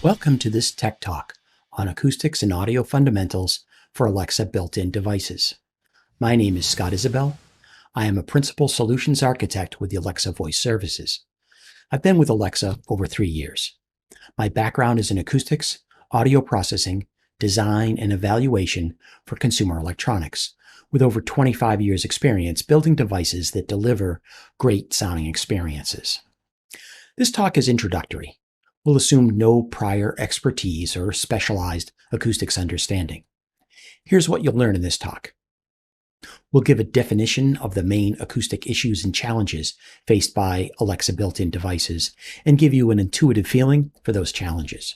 Welcome to this Tech Talk on Acoustics and Audio Fundamentals for Alexa built-in devices. My name is Scott Isabelle. I am a Principal Solutions Architect with the Alexa Voice Services. I've been with Alexa over 3 years. My background is in acoustics, audio processing, design, and evaluation for consumer electronics, with over 25 years experience building devices that deliver great sounding experiences. This talk is introductory. We'll assume no prior expertise or specialized acoustics understanding. Here's what you'll learn in this talk. We'll give a definition of the main acoustic issues and challenges faced by Alexa built-in devices and give you an intuitive feeling for those challenges.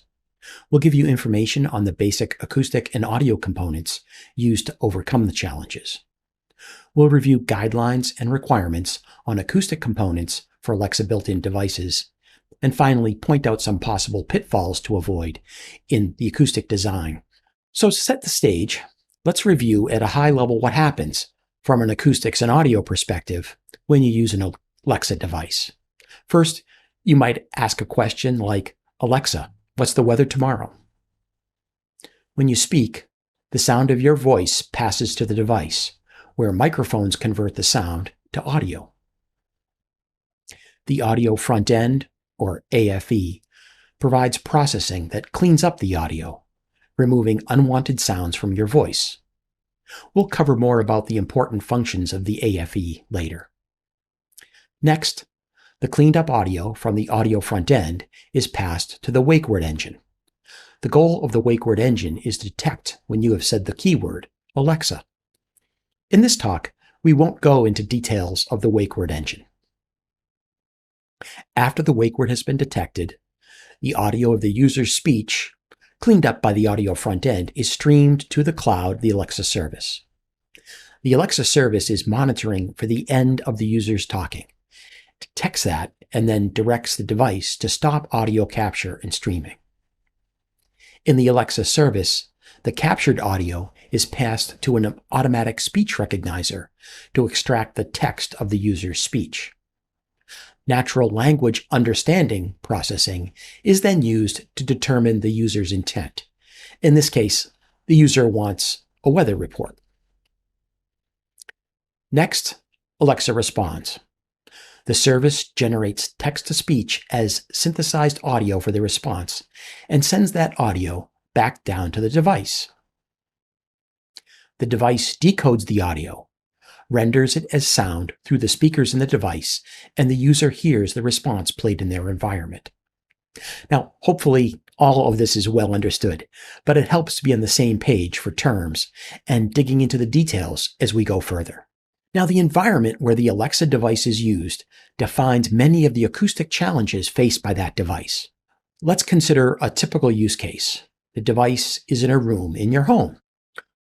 We'll give you information on the basic acoustic and audio components used to overcome the challenges. We'll review guidelines and requirements on acoustic components for Alexa built-in devices, and finally point out some possible pitfalls to avoid in the acoustic design. So to set the stage, let's review at a high level what happens from an acoustics and audio perspective when you use an Alexa device. First, you might ask a question like, "Alexa, what's the weather tomorrow?" When you speak, the sound of your voice passes to the device, where microphones convert the sound to audio. The audio front end, or AFE, provides processing that cleans up the audio, removing unwanted sounds from your voice. We'll cover more about the important functions of the AFE later. Next, the cleaned up audio from the audio front end is passed to the wake word engine. The goal of the wake word engine is to detect when you have said the keyword, Alexa. In this talk, we won't go into details of the wake word engine. After the wake word has been detected, the audio of the user's speech, cleaned up by the audio front end, is streamed to the cloud, the Alexa service. The Alexa service is monitoring for the end of the user's talking, detects that, and then directs the device to stop audio capture and streaming. In the Alexa service, the captured audio is passed to an automatic speech recognizer to extract the text of the user's speech. Natural language understanding processing is then used to determine the user's intent. In this case, the user wants a weather report. Next, Alexa responds. The service generates text-to-speech as synthesized audio for the response and sends that audio back down to the device. The device decodes the audio, renders it as sound through the speakers in the device, and the user hears the response played in their environment. Now, hopefully all of this is well understood, but it helps to be on the same page for terms and digging into the details as we go further. Now, the environment where the Alexa device is used defines many of the acoustic challenges faced by that device. Let's consider a typical use case. The device is in a room in your home.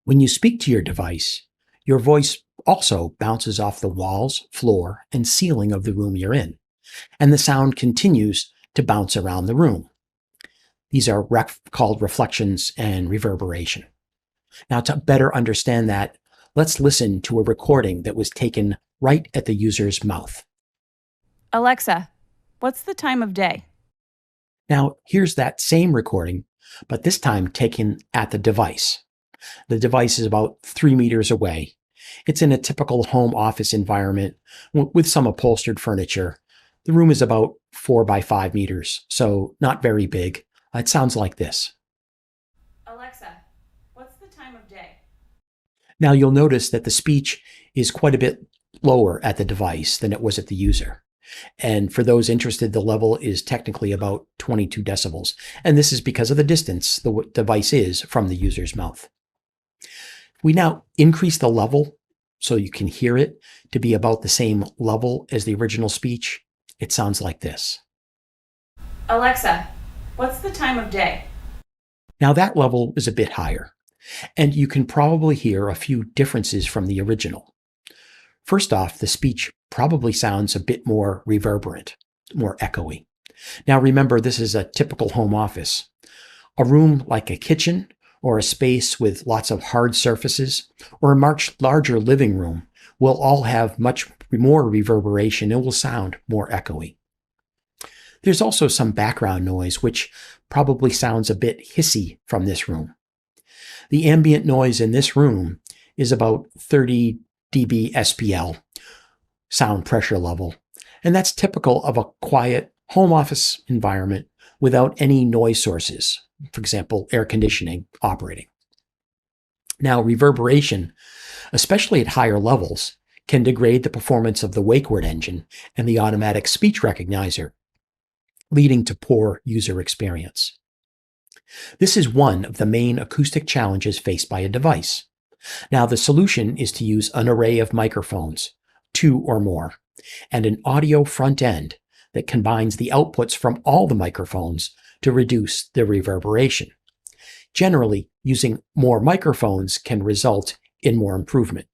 When you speak to your device, your voice also bounces off the walls, floor, and ceiling of the room you're in, and the sound continues to bounce around the room. These are called reflections and reverberation. Now, to better understand that, let's listen to a recording that was taken right at the user's mouth. Alexa, what's the time of day? Now, here's that same recording, but this time taken at the device. The device is about 3 meters away. It's in a typical home office environment with some upholstered furniture. The room is about 4 by 5 meters, so not very big. It sounds like this. Alexa, what's the time of day? Now you'll notice that the speech is quite a bit lower at the device than it was at the user. And for those interested, the level is technically about 22 decibels. And this is because of the distance the device is from the user's mouth. We now increase the level so you can hear it to be about the same level as the original speech. It sounds like this. Alexa, what's the time of day? Now that level is a bit higher, and you can probably hear a few differences from the original. First off, the speech probably sounds a bit more reverberant, more echoey. Now remember, this is a typical home office. A room like a kitchen or a space with lots of hard surfaces, or a much larger living room will all have much more reverberation and will sound more echoey. There's also some background noise, which probably sounds a bit hissy from this room. The ambient noise in this room is about 30 dB SPL, sound pressure level, and that's typical of a quiet home office environment without any noise sources, for example, air conditioning operating. Now, reverberation, especially at higher levels, can degrade the performance of the wake word engine and the automatic speech recognizer, leading to poor user experience. This is one of the main acoustic challenges faced by a device. Now, the solution is to use an array of microphones, 2 or more, and an audio front end that combines the outputs from all the microphones to reduce the reverberation. Generally, using more microphones can result in more improvement.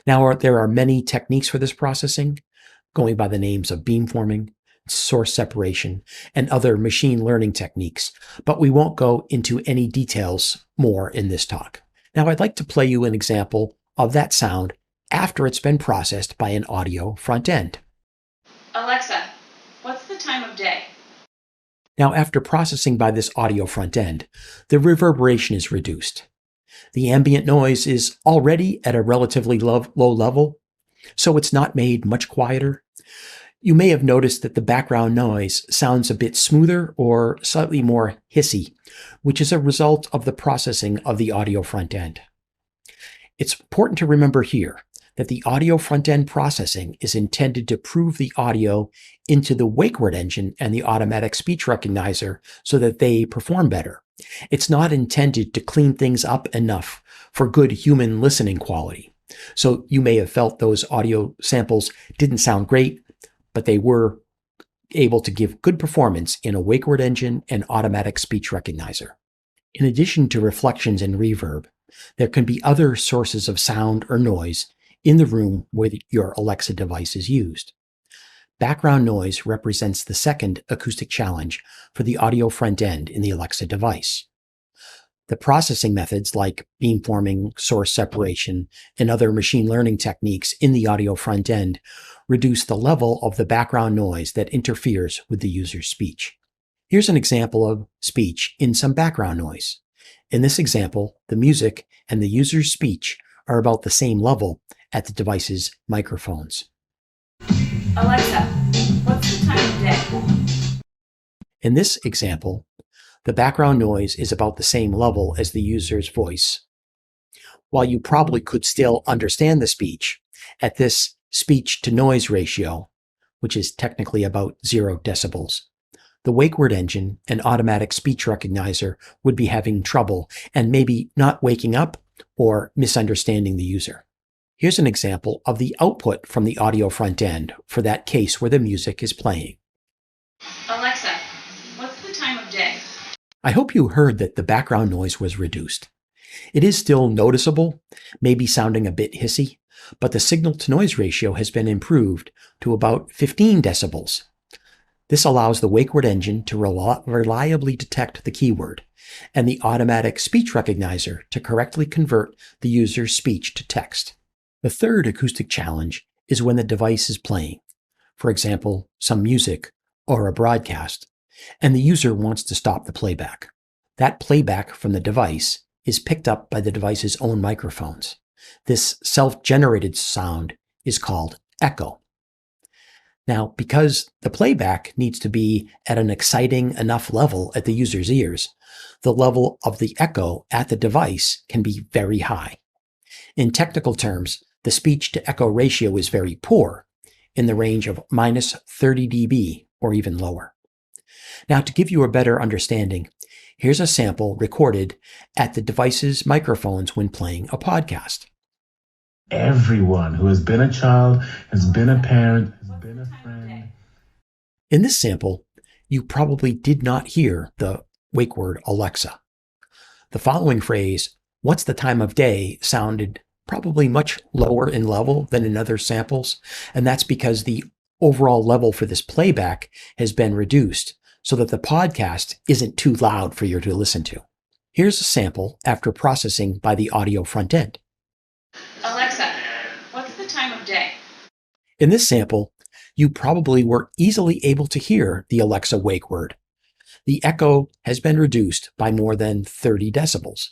Now, there are many techniques for this processing, going by the names of beamforming, source separation, and other machine learning techniques, but we won't go into any details more in this talk. Now, I'd like to play you an example of that sound after it's been processed by an audio front end. Alexa, what's the time of day? Now, after processing by this audio front end, the reverberation is reduced. The ambient noise is already at a relatively low level, so it's not made much quieter. You may have noticed that the background noise sounds a bit smoother or slightly more hissy, which is a result of the processing of the audio front end. It's important to remember here that the audio front-end processing is intended to prove the audio into the wake word engine and the automatic speech recognizer so that they perform better. It's not intended to clean things up enough for good human listening quality. So you may have felt those audio samples didn't sound great, but they were able to give good performance in a wake word engine and automatic speech recognizer. In addition to reflections and reverb, there can be other sources of sound or noise in the room where your Alexa device is used. Background noise represents the second acoustic challenge for the audio front end in the Alexa device. The processing methods like beamforming, source separation, and other machine learning techniques in the audio front end reduce the level of the background noise that interferes with the user's speech. Here's an example of speech in some background noise. In this example, the music and the user's speech are about the same level at the device's microphones. Alexa, what's the time of day? In this example, the background noise is about the same level as the user's voice. While you probably could still understand the speech, at this speech-to-noise ratio, which is technically about 0 decibels, the wake word engine and automatic speech recognizer would be having trouble and maybe not waking up or misunderstanding the user. Here's an example of the output from the audio front end for that case where the music is playing. Alexa, what's the time of day? I hope you heard that the background noise was reduced. It is still noticeable, maybe sounding a bit hissy, but the signal-to-noise ratio has been improved to about 15 decibels. This allows the wake word engine to reliably detect the keyword, and the automatic speech recognizer to correctly convert the user's speech to text. The third acoustic challenge is when the device is playing, for example, some music or a broadcast, and the user wants to stop the playback. That playback from the device is picked up by the device's own microphones. This self-generated sound is called echo. Now, because the playback needs to be at an exciting enough level at the user's ears, the level of the echo at the device can be very high. In technical terms, the speech-to-echo ratio is very poor, in the range of minus 30 dB or even lower. Now, to give you a better understanding, here's a sample recorded at the device's microphones when playing a podcast. Everyone who has been a child, has been a parent, has been a friend. In this sample, you probably did not hear the wake word Alexa. The following phrase, "What's the time of day?" sounded probably much lower in level than in other samples, and that's because the overall level for this playback has been reduced so that the podcast isn't too loud for you to listen to. Here's a sample after processing by the audio front end. Alexa, what's the time of day? In this sample, you probably were easily able to hear the Alexa wake word. The echo has been reduced by more than 30 decibels.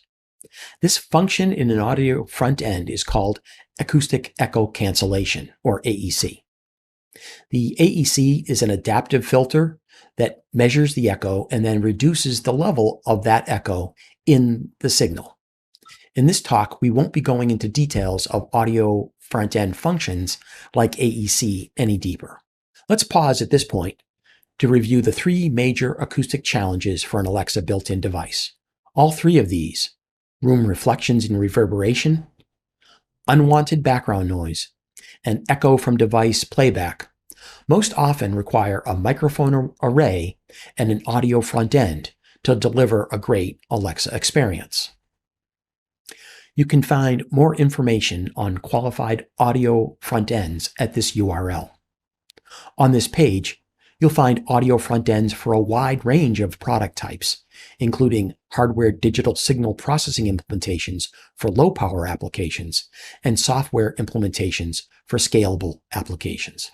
This function in an audio front end is called acoustic echo cancellation, or AEC. The AEC is an adaptive filter that measures the echo and then reduces the level of that echo in the signal. In this talk, we won't be going into details of audio front-end functions like AEC any deeper. Let's pause at this point to review the three major acoustic challenges for an Alexa built-in device. All three of these, room reflections and reverberation, unwanted background noise, and echo from device playback, most often require a microphone array and an audio front end to deliver a great Alexa experience. You can find more information on qualified audio front ends at this URL. On this page, you'll find audio front ends for a wide range of product types, including hardware digital signal processing implementations for low-power applications and software implementations for scalable applications.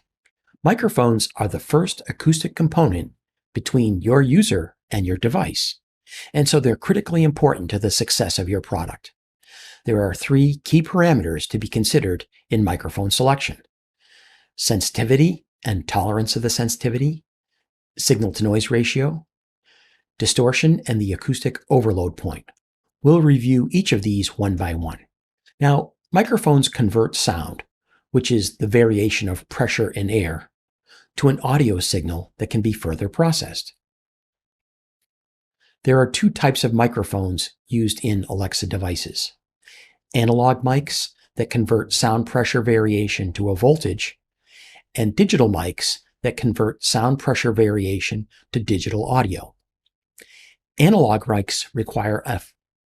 Microphones are the first acoustic component between your user and your device, and so they're critically important to the success of your product. There are three key parameters to be considered in microphone selection: sensitivity and tolerance of the sensitivity, signal-to-noise ratio, distortion, and the acoustic overload point. We'll review each of these one by one. Now, microphones convert sound, which is the variation of pressure in air, to an audio signal that can be further processed. There are two types of microphones used in Alexa devices: analog mics that convert sound pressure variation to a voltage, and digital mics that convert sound pressure variation to digital audio. Analog mics require an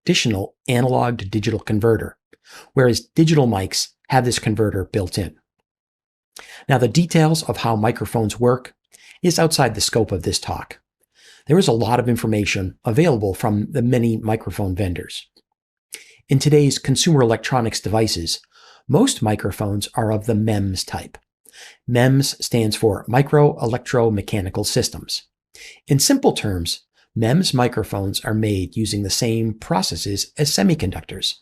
additional analog to digital converter, whereas digital mics have this converter built in. Now, the details of how microphones work is outside the scope of this talk. There is a lot of information available from the many microphone vendors. In today's consumer electronics devices, most microphones are of the MEMS type. MEMS stands for Micro Electromechanical Systems. In simple terms, MEMS microphones are made using the same processes as semiconductors.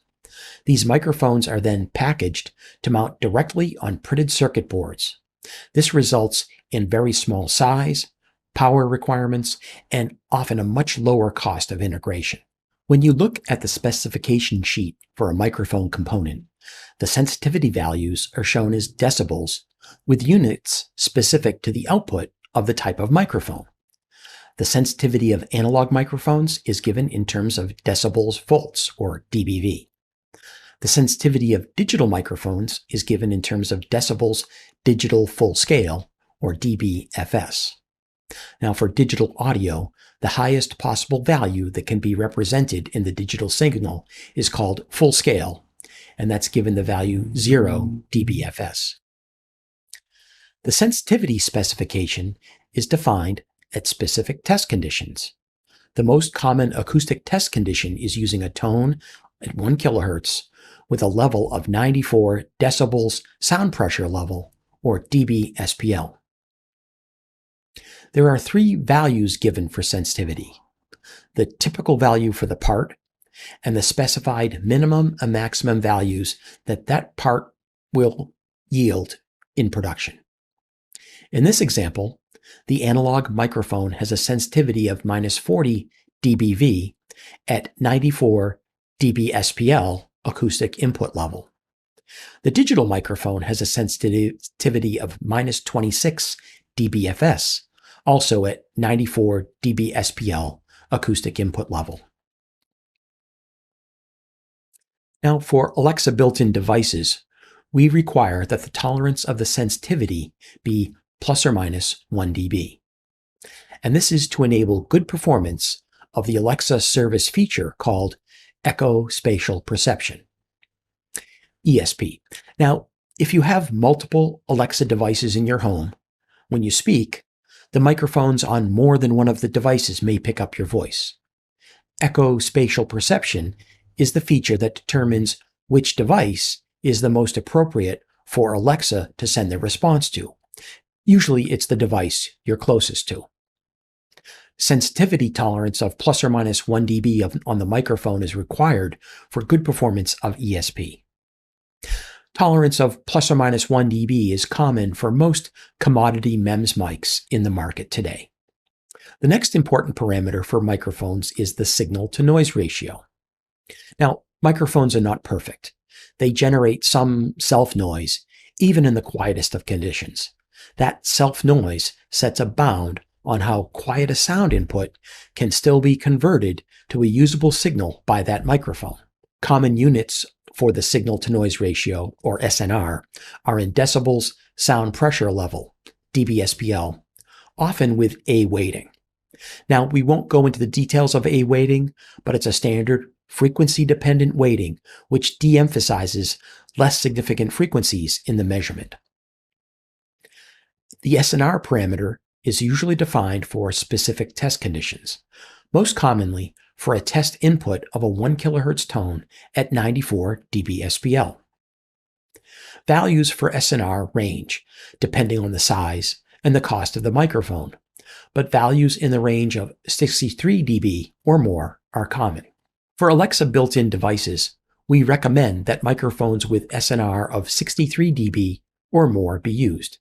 These microphones are then packaged to mount directly on printed circuit boards. This results in very small size, power requirements, and often a much lower cost of integration. When you look at the specification sheet for a microphone component, the sensitivity values are shown as decibels, with units specific to the output of the type of microphone. The sensitivity of analog microphones is given in terms of decibels volts, or dBV. The sensitivity of digital microphones is given in terms of decibels digital full scale, or dBFS. Now, for digital audio, the highest possible value that can be represented in the digital signal is called full scale, and that's given the value 0 dBFS. The sensitivity specification is defined at specific test conditions. The most common acoustic test condition is using a tone at 1 kHz with a level of 94 decibels sound pressure level, or dBSPL. There are three values given for sensitivity: the typical value for the part, and the specified minimum and maximum values that part will yield in production. In this example, the analog microphone has a sensitivity of -40 dBV at 94 dBSPL acoustic input level. The digital microphone has a sensitivity of -26 dBFS, also at 94 dBSPL acoustic input level. Now, for Alexa built-in devices, we require that the tolerance of the sensitivity be ±1 dB. And this is to enable good performance of the Alexa service feature called Echo Spatial Perception, ESP. Now, if you have multiple Alexa devices in your home, when you speak, the microphones on more than one of the devices may pick up your voice. Echo Spatial Perception is the feature that determines which device is the most appropriate for Alexa to send the response to. Usually it's the device you're closest to. Sensitivity tolerance of plus or minus 1 dB on the microphone is required for good performance of ESP. Tolerance of plus or minus 1 dB is common for most commodity MEMS mics in the market today. The next important parameter for microphones is the signal-to-noise ratio. Now, microphones are not perfect. They generate some self-noise, even in the quietest of conditions. That self-noise sets a bound on how quiet a sound input can still be converted to a usable signal by that microphone. Common units for the signal-to-noise ratio, or SNR, are in decibels, sound pressure level, dBSPL, often with A weighting. Now, we won't go into the details of A weighting, but it's a standard frequency-dependent weighting which de-emphasizes less significant frequencies in the measurement. The SNR parameter is usually defined for specific test conditions, most commonly for a test input of a 1 kHz tone at 94 dBSPL. Values for SNR range depending on the size and the cost of the microphone, but values in the range of 63 dB or more are common. For Alexa built-in devices, we recommend that microphones with SNR of 63 dB or more be used.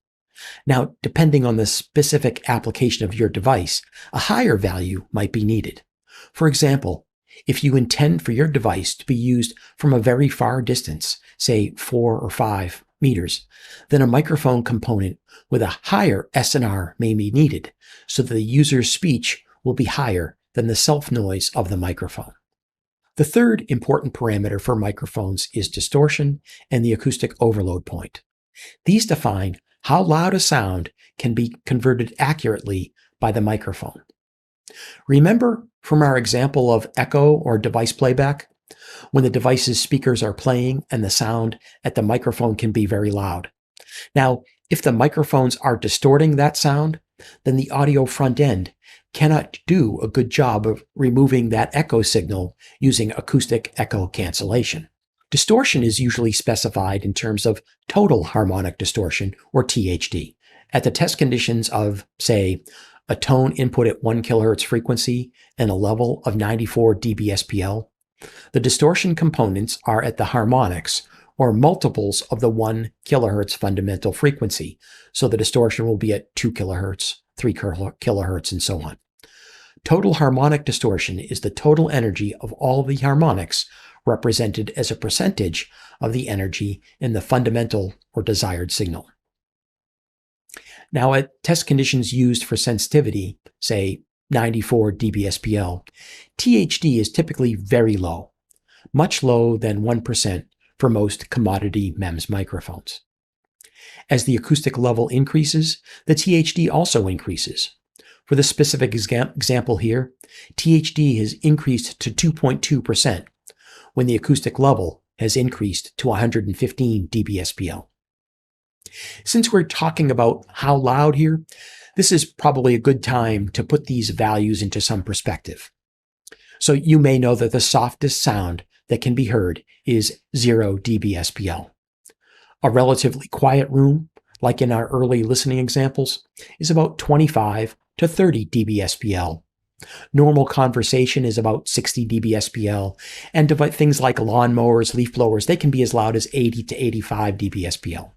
Now, depending on the specific application of your device, a higher value might be needed. For example, if you intend for your device to be used from a very far distance, say 4 or 5 meters, then a microphone component with a higher SNR may be needed, so that the user's speech will be higher than the self-noise of the microphone. The third important parameter for microphones is distortion and the acoustic overload point. These define how loud a sound can be converted accurately by the microphone. Remember from our example of echo or device playback, when the device's speakers are playing and the sound at the microphone can be very loud. Now, if the microphones are distorting that sound, then the audio front end cannot do a good job of removing that echo signal using acoustic echo cancellation. Distortion is usually specified in terms of total harmonic distortion, or THD, at the test conditions of, say, a tone input at 1 kHz frequency and a level of 94 dBSPL. The distortion components are at the harmonics, or multiples of the 1 kHz fundamental frequency, so the distortion will be at 2 kHz, 3 kHz, and so on. Total harmonic distortion is the total energy of all the harmonics represented as a percentage of the energy in the fundamental or desired signal. Now, at test conditions used for sensitivity, say 94 dBSPL, THD is typically very low, much lower than 1% for most commodity MEMS microphones. As the acoustic level increases, the THD also increases. For the specific example here, THD has increased to 2.2%, when the acoustic level has increased to 115 dBSPL. Since we're talking about how loud here, this is probably a good time to put these values into some perspective. So you may know that the softest sound that can be heard is 0 dBSPL. A relatively quiet room, like in our early listening examples, is about 25 to 30 dBSPL. Normal conversation is about 60 dBSPL, and things like lawnmowers, leaf blowers, they can be as loud as 80 to 85 dBSPL.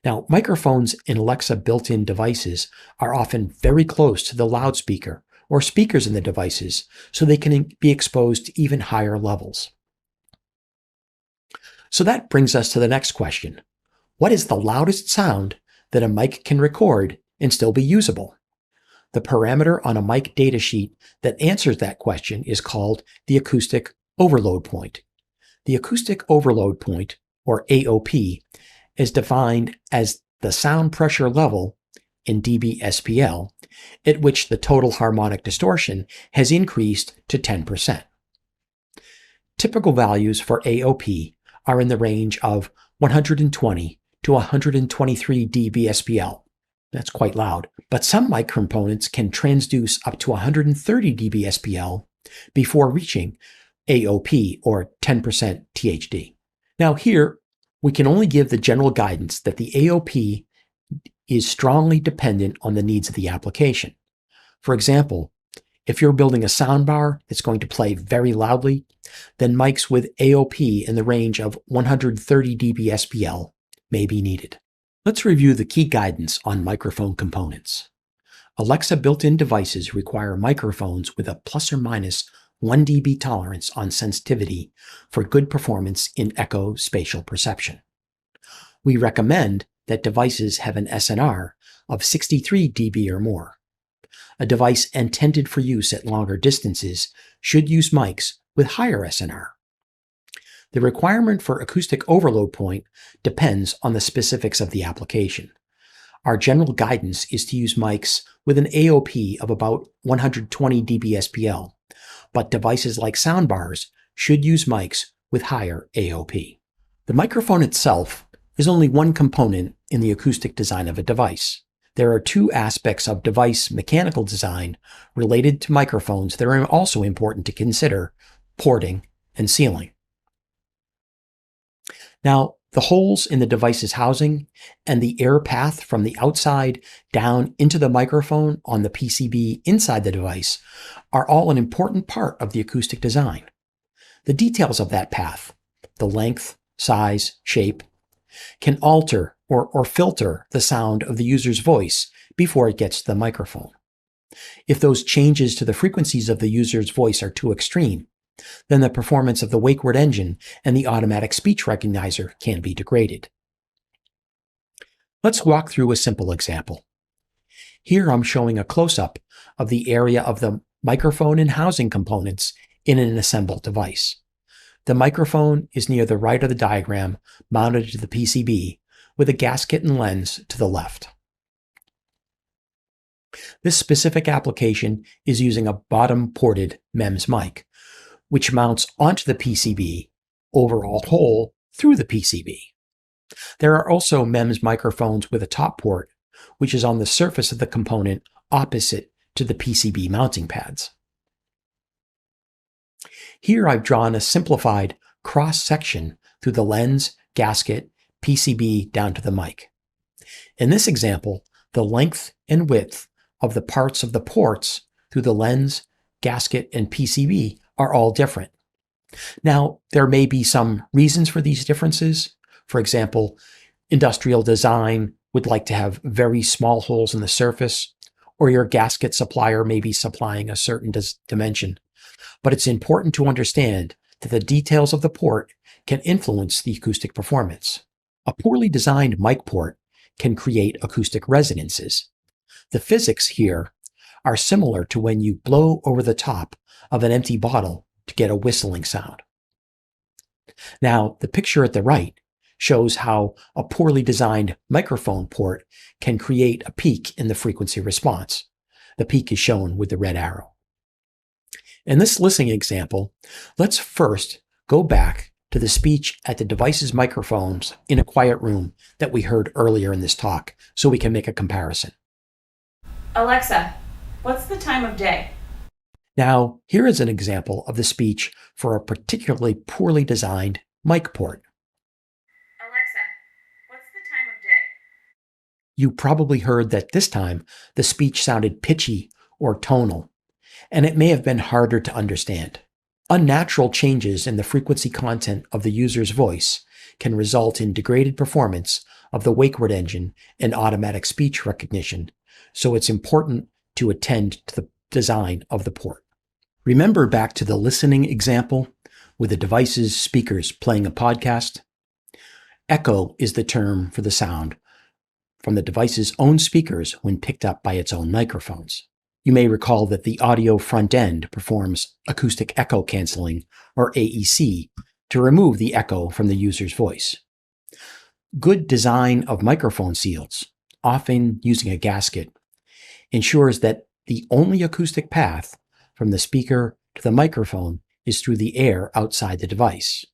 Now, microphones in Alexa built-in devices are often very close to the loudspeaker or speakers in the devices, so they can be exposed to even higher levels. So that brings us to the next question. What is the loudest sound that a mic can record and still be usable? The parameter on a mic datasheet that answers that question is called the acoustic overload point. The acoustic overload point, or AOP, is defined as the sound pressure level in dBSPL at which the total harmonic distortion has increased to 10%. Typical values for AOP are in the range of 120 to 123 dBSPL. That's quite loud, but some mic components can transduce up to 130 dBSPL before reaching AOP, or 10% THD. Now here, we can only give the general guidance that the AOP is strongly dependent on the needs of the application. For example, if you're building a soundbar that's going to play very loudly, then mics with AOP in the range of 130 dB SPL may be needed. Let's review the key guidance on microphone components. Alexa built-in devices require microphones with a plus or minus 1 dB tolerance on sensitivity for good performance in echo spatial perception. We recommend that devices have an SNR of 63 dB or more. A device intended for use at longer distances should use mics with higher SNR. The requirement for acoustic overload point depends on the specifics of the application. Our general guidance is to use mics with an AOP of about 120 dB SPL, but devices like soundbars should use mics with higher AOP. The microphone itself is only one component in the acoustic design of a device. There are two aspects of device mechanical design related to microphones that are also important to consider: porting and sealing. Now, the holes in the device's housing and the air path from the outside down into the microphone on the PCB inside the device are all an important part of the acoustic design. The details of that path, the length, size, shape, can alter or filter the sound of the user's voice before it gets to the microphone. If those changes to the frequencies of the user's voice are too extreme, then the performance of the wake word engine and the automatic speech recognizer can be degraded. Let's walk through a simple example. Here I'm showing a close-up of the area of the microphone and housing components in an assembled device. The microphone is near the right of the diagram, mounted to the PCB, with a gasket and lens to the left. This specific application is using a bottom-ported MEMS mic, which mounts onto the PCB over a hole through the PCB. There are also MEMS microphones with a top port, which is on the surface of the component opposite to the PCB mounting pads. Here I've drawn a simplified cross-section through the lens, gasket, PCB down to the mic. In this example, the length and width of the parts of the ports through the lens, gasket, and PCB are all different. Now, there may be some reasons for these differences. For example, industrial design would like to have very small holes in the surface, or your gasket supplier may be supplying a certain dimension. But it's important to understand that the details of the port can influence the acoustic performance. A poorly designed mic port can create acoustic resonances. The physics here are similar to when you blow over the top of an empty bottle to get a whistling sound. Now, the picture at the right shows how a poorly designed microphone port can create a peak in the frequency response. The peak is shown with the red arrow. In this listening example, let's first go back to the speech at the device's microphones in a quiet room that we heard earlier in this talk, so we can make a comparison. Alexa, what's the time of day? Now, here is an example of the speech for a particularly poorly designed mic port. Alexa, what's the time of day? You probably heard that this time the speech sounded pitchy or tonal, and it may have been harder to understand. Unnatural changes in the frequency content of the user's voice can result in degraded performance of the wake word engine and automatic speech recognition, so it's important to attend to the design of the port. Remember back to the listening example with the device's speakers playing a podcast? Echo is the term for the sound from the device's own speakers when picked up by its own microphones. You may recall that the audio front end performs acoustic echo canceling, or AEC, to remove the echo from the user's voice. Good design of microphone seals, often using a gasket, ensures that the only acoustic path from the speaker to the microphone is through the air outside the device.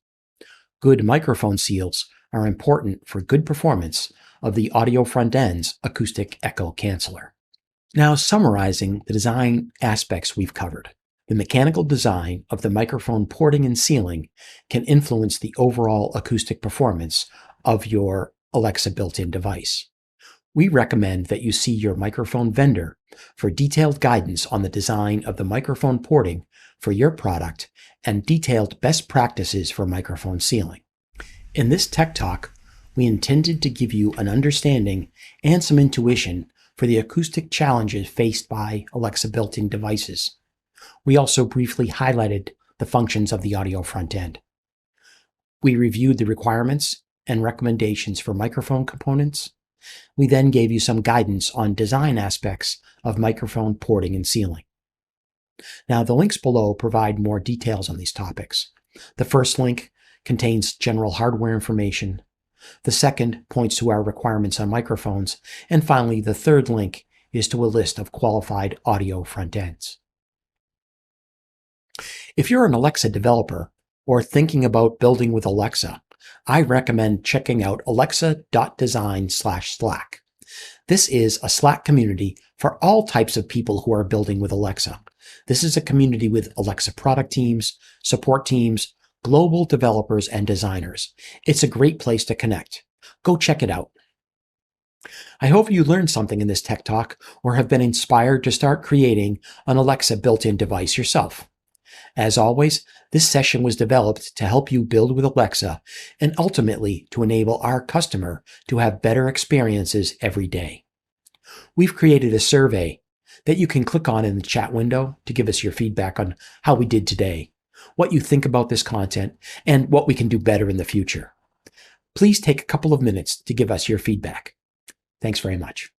Good microphone seals are important for good performance of the audio front end's acoustic echo canceller. Now, summarizing the design aspects we've covered, the mechanical design of the microphone porting and sealing can influence the overall acoustic performance of your Alexa built-in device. We recommend that you see your microphone vendor for detailed guidance on the design of the microphone porting for your product and detailed best practices for microphone sealing. In this Tech Talk, we intended to give you an understanding and some intuition for the acoustic challenges faced by Alexa built-in devices. We also briefly highlighted the functions of the audio front end. We reviewed the requirements and recommendations for microphone components. We then gave you some guidance on design aspects of microphone porting and sealing. Now, the links below provide more details on these topics. The first link contains general hardware information. The second points to our requirements on microphones. And finally, the third link is to a list of qualified audio front ends. If you're an Alexa developer or thinking about building with Alexa, I recommend checking out alexa.design/Slack. This is a Slack community for all types of people who are building with Alexa. This is a community with Alexa product teams, support teams, global developers, and designers. It's a great place to connect. Go check it out. I hope you learned something in this Tech Talk or have been inspired to start creating an Alexa built-in device yourself. As always, this session was developed to help you build with Alexa and ultimately to enable our customer to have better experiences every day. We've created a survey that you can click on in the chat window to give us your feedback on how we did today, what you think about this content, and what we can do better in the future. Please take a couple of minutes to give us your feedback. Thanks very much.